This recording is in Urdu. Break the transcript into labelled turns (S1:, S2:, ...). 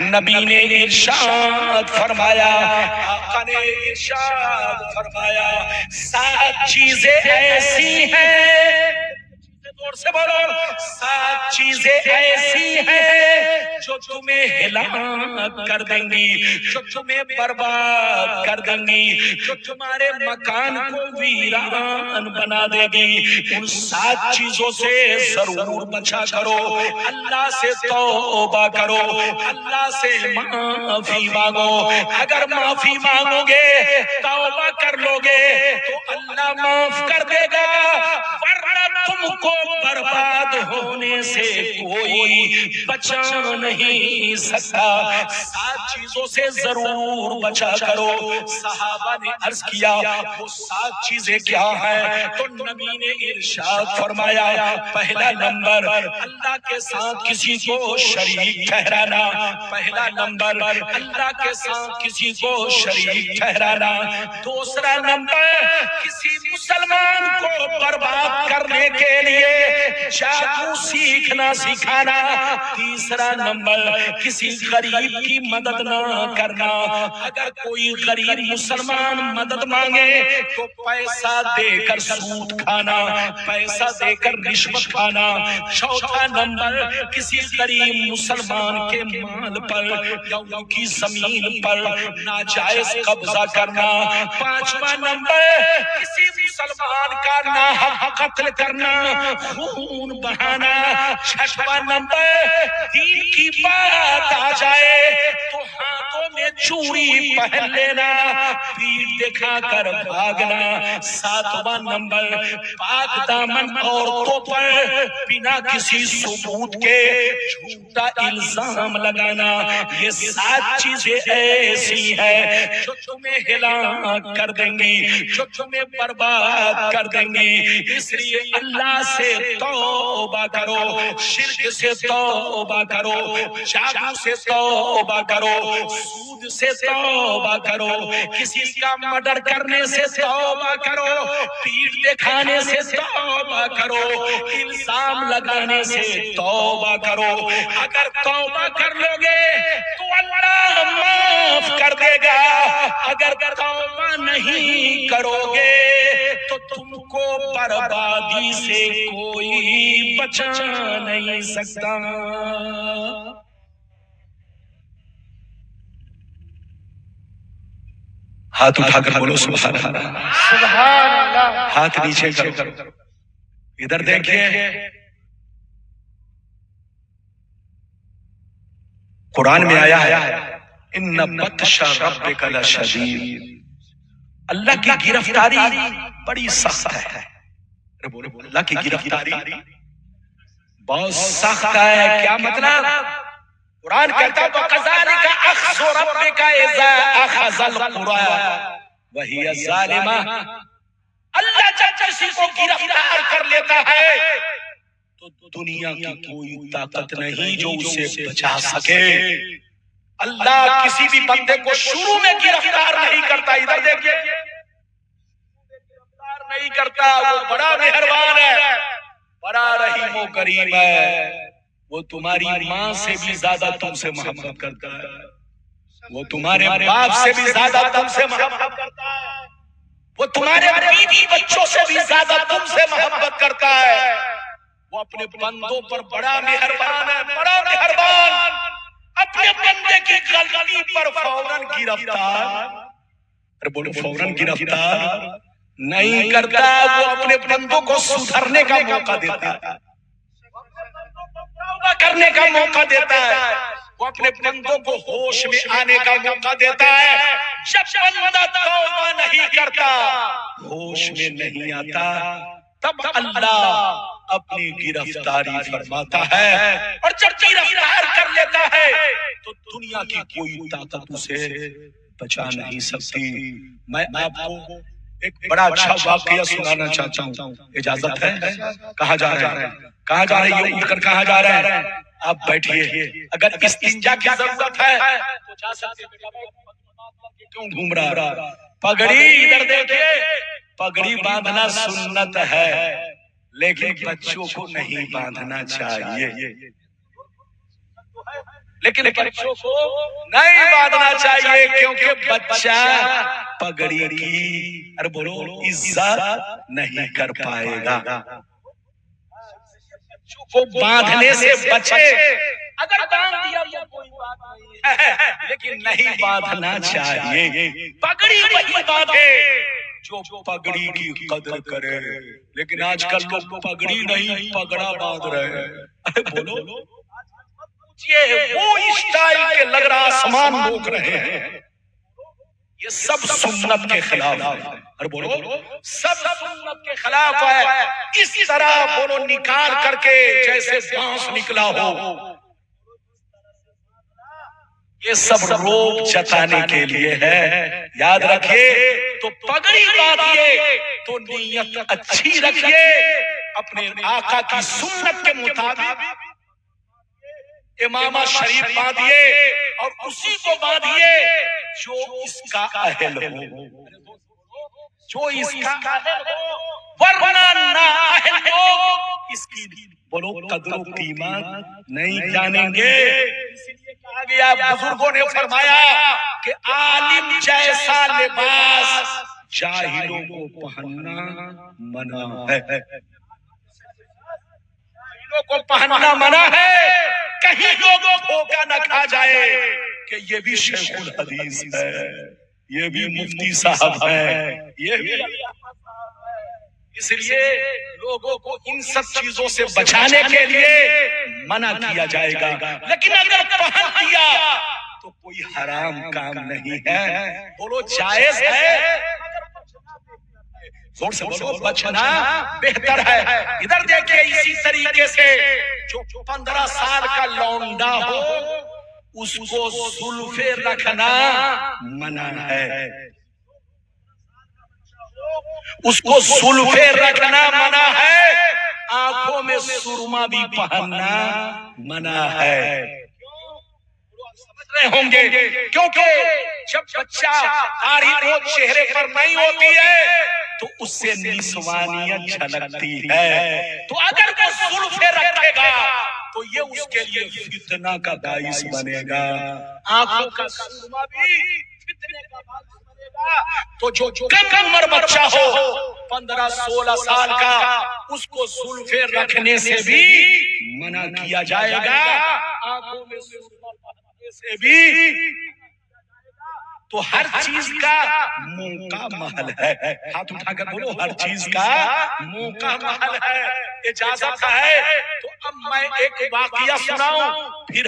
S1: نبی نے ارشاد فرمایا، آقا نے ارشاد فرمایا، 7 چیزیں ایسی ہیں، زور سے بولو، 7 چیزیں ایسی ہیں جو تمہیں ہلاک کر دیں گی، جو تمہیں برباد کر دیں گی، جو تمہارے مکان کو ویران بنا دے گی۔ ان 7 چیزوں سے ضرور بچا کرو، اللہ سے توبہ کرو، اللہ سے معافی مانگو۔ اگر معافی مانگو گے، توبہ کر لو گے تو اللہ معاف کر دے گا، ورنہ تم کو برباد ہونے سے کوئی بچا نہیں سکتا۔ 7 چیزوں سے ضرور بچا کرو۔ صحابہ نے عرض کیا وہ 7 چیزیں کیا ہیں؟ تو نبی نے ارشاد فرمایا، پہلا نمبر اللہ کے ساتھ کسی کو شریک ٹھہرانا، پہلا نمبر اللہ کے ساتھ کسی کو شریک ٹھہرانا، دوسرا نمبر کسی مسلمان کو برباد کرنے کے لیے جادو سیکھنا سکھانا، تیسرا نمبر کسی غریب کی مدد نہ کرنا، اگر کوئی غریب مسلمان مدد مانگے تو پیسہ دے کر سود کھانا، پیسہ دے کر رشوت کھانا، چوتھا نمبر کسی غریب مسلمان کے مال پر یا ان کی زمین پر ناجائز قبضہ کرنا، پانچواں نمبر کسی مسلمان کا ناحق قتل کرنا، خون بہانا، چھٹواں نمبر دین کی بات آ جائے تو ہاتھوں میں چوڑی پہن لینا، پیٹھ دکھا کر بھاگنا، ساتواں نمبر پاک دامن عورتوں پر بنا کسی ثبوت کے جھوٹا الزام لگانا۔ یہ 7 چیزیں ایسی ہیں جو تمہیں ہلاک کر دیں گی، جو تمہیں برباد کر دیں گی۔ اس لیے اللہ سے توبہ کرو، شرک سے توبہ کرو، جادو سے توبہ کرو، سود سے توبہ کرو، کسی کا مرڈر کرنے سے توبہ کرو، پیٹھ دکھانے سے توبہ کرو، الزام لگانے سے توبہ کرو۔ اگر توبہ کر لو گے تو اللہ معاف کر دے گا، اگر توبہ نہیں کرو گے تو تم کو بربادی سے کوئی بچا نہیں سکتا۔ ہاتھ اٹھا کر بولو سبحان اللہ،
S2: سبحان اللہ۔
S1: ہاتھ نیچے کرو، ادھر دیکھیے، قرآن میں آیا ہے ان بطش ربک لشدید، اللہ کی گرفتاری بڑی سخت ہے۔ اللہ کی گرفتاری بہت سخت ہے۔ کیا مطلب؟ قرآن کہتا ہے وَكَذَلِكَ أَخْذُ رَبِّكَ إِذَا أَخَذَ الْقُرَىٰ وَهِيَ ظَالِمَةٌ، اللہ جب کسی کو گرفتار کر لیتا ہے تو دنیا کی کوئی طاقت نہیں جو اسے بچا سکے۔ اللہ کسی بھی بندے کو شروع میں گرفتار نہیں کرتا، ادھر دیکھیے، گرفتار نہیں کرتا، وہ بڑا مہربان ہے، بڑا رحیم و کریم ہے۔ وہ تمہاری ماں سے بھی زیادہ تم سے محبت کرتا ہے، وہ تمہارے باپ سے بھی زیادہ تم سے محبت کرتا ہے، وہ تمہارے بیوی بچوں سے بھی زیادہ تم سے محبت کرتا ہے۔ وہ اپنے بندوں پر بڑا مہربان ہے، بڑا مہربان، اپنے بندے کی غلطی پر فوراً گرفتار، بولو فوراً گرفتار نہیں کرتا، وہ اپنے بندوں کو سدھرنے کا موقع دیتا ہے، توبہ کرنے کا موقع دیتا ہے، وہ اپنے بندوں کو ہوش میں آنے کا موقع دیتا ہے۔ جب بندہ توبہ نہیں کرتا، ہوش میں نہیں آتا، تب اللہ اپنی گرفتاری فرماتا ہے، اور جب گرفتار کر لیتا ہے تو دنیا کی کوئی طاقت اسے بچا نہیں سکتی۔ میں آپ کو ایک بڑا اچھا واقعہ سنانا چاہتا ہوں، اجازت ہے؟ کہاں جا رہے ہیں؟ کہاں جا رہے ہیں؟ اٹھ کر کہاں جا رہے ہیں؟ آپ بیٹھیے، اگر استنجا کی ضرورت ہے تو جا سکتے ہیں، کیوں گھوم رہا؟ پگڑی ادھر دیکھیے، پگڑی باندھنا سنت ہے لیکن بچوں کو نہیں باندھنا چاہیے، لیکن بچوں کو نہیں باندھنا چاہیے کیونکہ بچہ پگڑی کی ارے بولو عزت نہیں کر پائے گا. بچوں کو باندھنے سے بچے. اگر باندھ دیا تو کوئی بات نہیں ہے لیکن نہیں باندھنا چاہیے. پگڑی وہی باندھے جو پگڑی کی قدر کرے. لیکن آج کل لوگ پگڑی نہیں پگڑا باندھ رہے ہیں. ارے بولو یہ وہ اسٹائل کے لگ رہا آسمان روک رہے ہیں. یہ سب سنت کے خلاف ہے. اور بولو سب سنت کے خلاف ہے. اس طرح بولو نکال کر کے جیسے بانس نکلا ہو. یہ سب روک جتانے کے لیے ہے. یاد رکھیے تو پگڑی باندھیے تو نیت اچھی رکھیے. اپنے آقا کی سنت کے مطابق امامہ شریف باندھیے اور اسی کو باندھیے جو اس کا اہل ہو. جو اس کا اہل ہو ورنہ نااہل لوگ اس کی بولو قدر و قیمت نہیں جانیں گے. اس لیے کہا گیا بزرگوں نے فرمایا کہ عالم جیسا لباس جاہلوں کو پہننا منع ہے. جاہلوں کو پہننا منع ہے. کہیں لوگوں دھوکہ نہ کھا جائے کہ یہ بھی شیخ الحدیث ہے, یہ بھی مفتی صاحب ہے, یہ بھی. اس لیے لوگوں کو ان سب چیزوں سے بچانے کے لیے منع کیا جائے گا. لیکن اگر پہن دیا تو کوئی حرام کام نہیں ہے. بولو جائز ہے. زور سے بولو بچنا بہتر ہے. ادھر دیکھیں اسی طریقے سے جو 15 سال کا لونڈا ہو اس کو زلفیں رکھنا منع ہے. اس کو زلفیں رکھنا منع ہے. آنکھوں میں سرما بھی پہننا منع ہے. سمجھ رہے ہوں گے کیونکہ جب بچہ داڑھی وہ چہرے پر نہیں ہوتی ہے تو اس سے نسوانیت جھلکتی ہے. تو اگر وہ زلفیں رکھے گا تو یہ اس کے لیے فتنہ کا باعث بنے گا. آنکھوں کا سرما بھی فتنے کا باعث بنے گا. تو جو کم عمر بچہ ہو 15-16 سال کا اس کو زلفیں رکھنے سے بھی منع کیا جائے گا. آنکھوں میں سرما پہننے سے بھی. تو ہر چیز کا منہ کا محل ہے. ہاتھ اٹھا کر بولو ہر چیز کا منہ کا محل ہے. اجازت ہے. تو اب میں ایک واقعہ سناؤں پھر